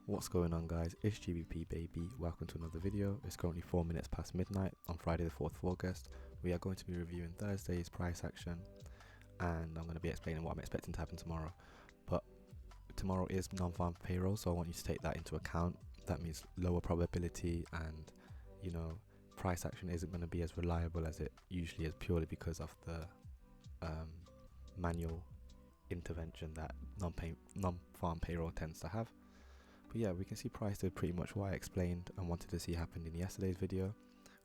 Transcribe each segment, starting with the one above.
What's going on, guys? It's GBP baby. Welcome to another video. It's currently 4 minutes past midnight on Friday the 4th of August. We are going to be reviewing Thursday's price action, and I'm going to be explaining what I'm expecting to happen tomorrow. But tomorrow is non-farm payroll, so I want you to take that into account. That means lower probability, and price action isn't going to be as reliable as it usually is, purely because of the manual intervention that non-farm payroll tends to have. But yeah, we can see price did pretty much what I explained and wanted to see happened in yesterday's video.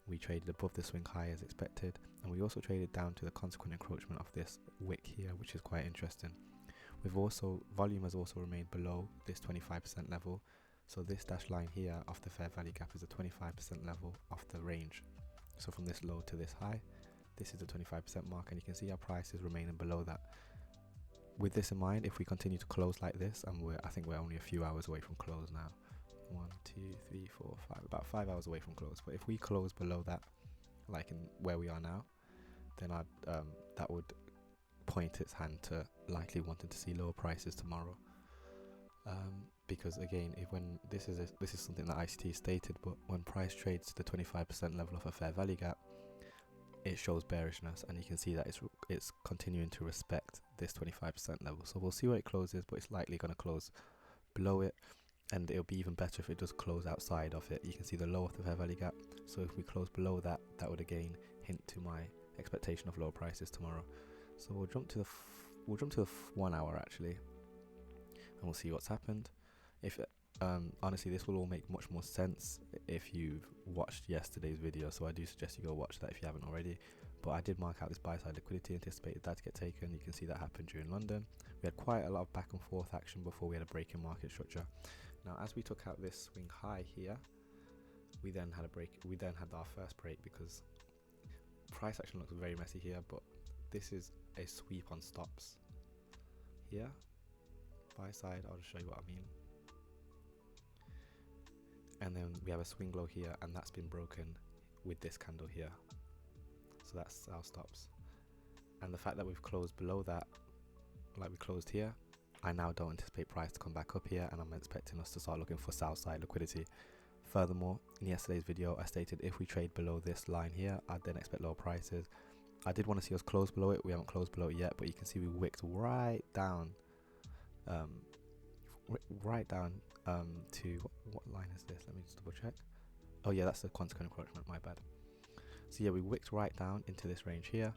We traded above the swing high as expected, and we also traded down to the consequent encroachment of this wick here, which is quite interesting. Volume has also remained below this 25% level, so this dashed line here off the fair value gap is a 25% level off the range. So from this low to this high, this is the 25% mark, and you can see our price is remaining below that. With this in mind, if we continue to close like this, and I think we're only a few hours away from close now, 1, 2, 3, 4, 5, about 5 hours away from close. But if we close below that, like in where we are now, then that would point its hand to likely wanting to see lower prices tomorrow. Because again, this is something that ICT stated, but when price trades to the 25% level of a fair value gap, it shows bearishness, and you can see that it's continuing to respect this 25% level. So we'll see where it closes, but it's likely going to close below it, and it'll be even better if it does close outside of it. You can see the low of the fair value gap, so if we close below that, that would again hint to my expectation of lower prices tomorrow. So we'll jump to the 1 hour actually, and we'll see what's happened. Honestly, this will all make much more sense if you've watched yesterday's video, so I do suggest you go watch that if you haven't already. But I did mark out this buy side liquidity, anticipated that to get taken. You can see that happened during London. We had quite a lot of back and forth action before we had a break in market structure. Now, as we took out this swing high here, we then had a break. We then had our first break, because price action looks very messy here, but this is a sweep on stops here. Buy side, I'll just show you what I mean. And then we have a swing low here, and that's been broken with this candle here. So that's our stops. And the fact that we've closed below that, like we closed here, I now don't anticipate price to come back up here, and I'm expecting us to start looking for south side liquidity. Furthermore, in yesterday's video, I stated if we trade below this line here, I'd then expect lower prices. I did want to see us close below it. We haven't closed below it yet, but you can see we wicked right down to what line is this? Let me just double check. Oh yeah, that's the consequent encroachment, my bad. So yeah, we wicked right down into this range here,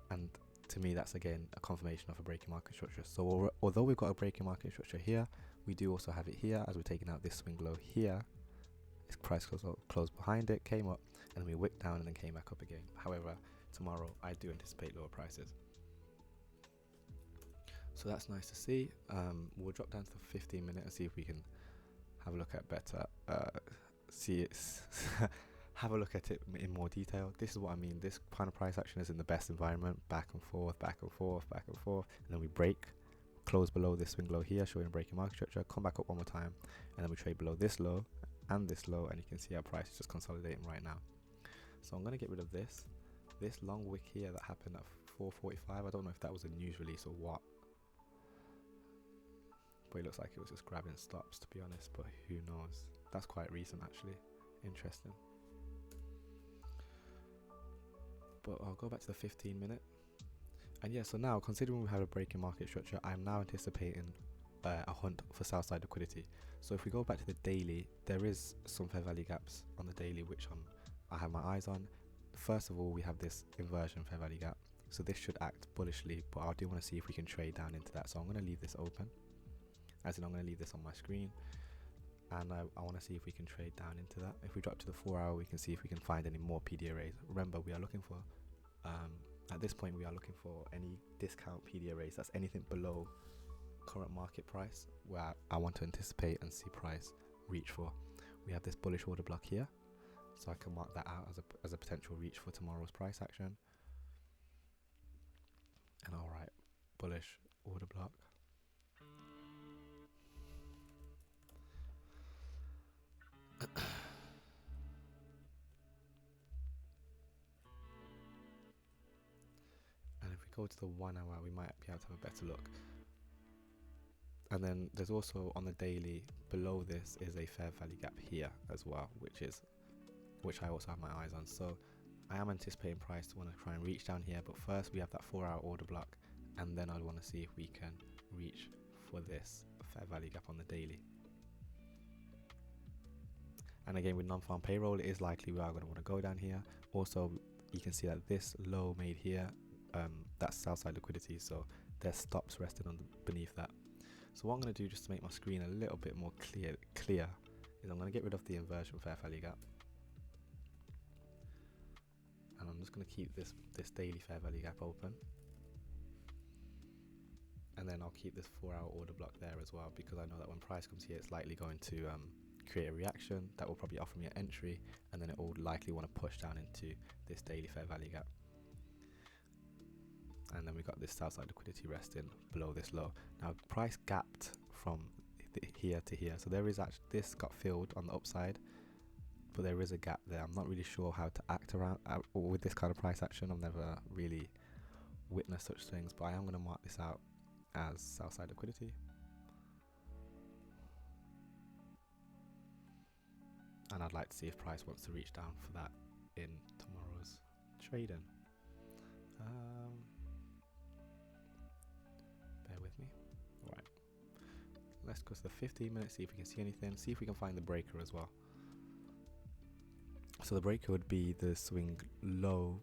and to me that's again a confirmation of a breaking market structure. So although we've got a breaking market structure here, we do also have it here, as we're taking out this swing low here. This price closed behind it, came up, and then we wicked down and then came back up again. However, tomorrow I do anticipate lower prices, so that's nice to see. We'll drop down to the 15 minute and see if we can have a look at better, have a look at it in more detail. This is what I mean. This kind of price action is in the best environment, back and forth, back and forth, back and forth, and then we break, close below this swing low here, showing a breaking market structure, come back up one more time, and then we trade below this low and this low, and you can see our price is just consolidating right now. So I'm going to get rid of this long wick here that happened at 4:45. I don't know if that was a news release or what, but it looks like it was just grabbing stops, to be honest, but who knows. That's quite recent actually. Interesting. But I'll go back to the 15 minute, and yeah, so now considering we have a break in market structure, I'm now anticipating a hunt for south side liquidity. So if we go back to the daily, there is some fair value gaps on the daily which I have my eyes on. First of all, we have this inversion fair value gap, so this should act bullishly, but I do want to see if we can trade down into that. So I'm going to leave this open, as in I'm going to leave this on my screen, and I want to see if we can trade down into that. If we drop to the 4 hour, we can see if we can find any more PD arrays. Remember, we are looking for at this point we are looking for any discount PD arrays. That's anything below current market price, where I want to anticipate and see price reach for. We have this bullish order block here, so I can mark that out as a potential reach for tomorrow's price action. And alright, bullish order block. And if we go to the 1 hour, we might be able to have a better look. And then there's also on the daily below this is a fair value gap here as well, which I also have my eyes on. So I am anticipating price to want to try and reach down here, but first we have that 4-hour order block, and then I want to see if we can reach for this fair value gap on the daily. And again, with non-farm payroll, it is likely we are going to want to go down here. Also, you can see that this low made here, that's sell side liquidity, so there's stops resting on beneath that. So what I'm going to do, just to make my screen a little bit more clear, is I'm going to get rid of the inversion fair value gap, and I'm just going to keep this daily fair value gap open, and then I'll keep this 4-hour order block there as well, because I know that when price comes here, it's likely going to create a reaction that will probably offer me an entry, and then it will likely want to push down into this daily fair value gap. And then we got this south side liquidity resting below this low. Now price gapped from here to here, so there is actually, this got filled on the upside, but there is a gap there. I'm not really sure how to act around with this kind of price action. I've never really witnessed such things, but I am going to mark this out as south side liquidity. And I'd like to see if price wants to reach down for that in tomorrow's trading. Bear with me. Alright, let's go to the 15 minutes, see if we can see anything, see if we can find the breaker as well. So the breaker would be the swing low,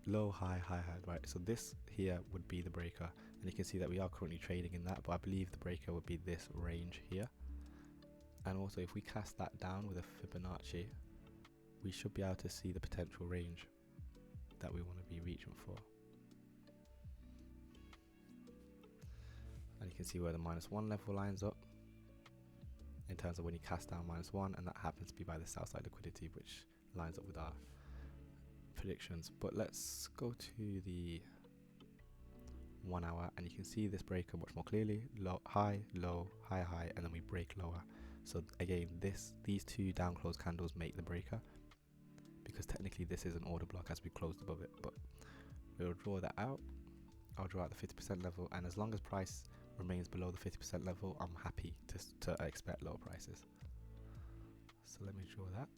high, right? So this here would be the breaker, and you can see that we are currently trading in that, but I believe the breaker would be this range here. And also if we cast that down with a Fibonacci, we should be able to see the potential range that we want to be reaching for. And you can see where the -1 level lines up in terms of when you cast down -1, and that happens to be by the south side liquidity, which lines up with our predictions. But let's go to the 1 hour, and you can see this breaker much more clearly. Low, high, high, and then we break lower. So again, these two down close candles make the breaker, because technically this is an order block as we closed above it. But we'll draw that out. I'll draw out the 50% level, and as long as price remains below the 50% level, I'm happy to expect lower prices. So let me draw that.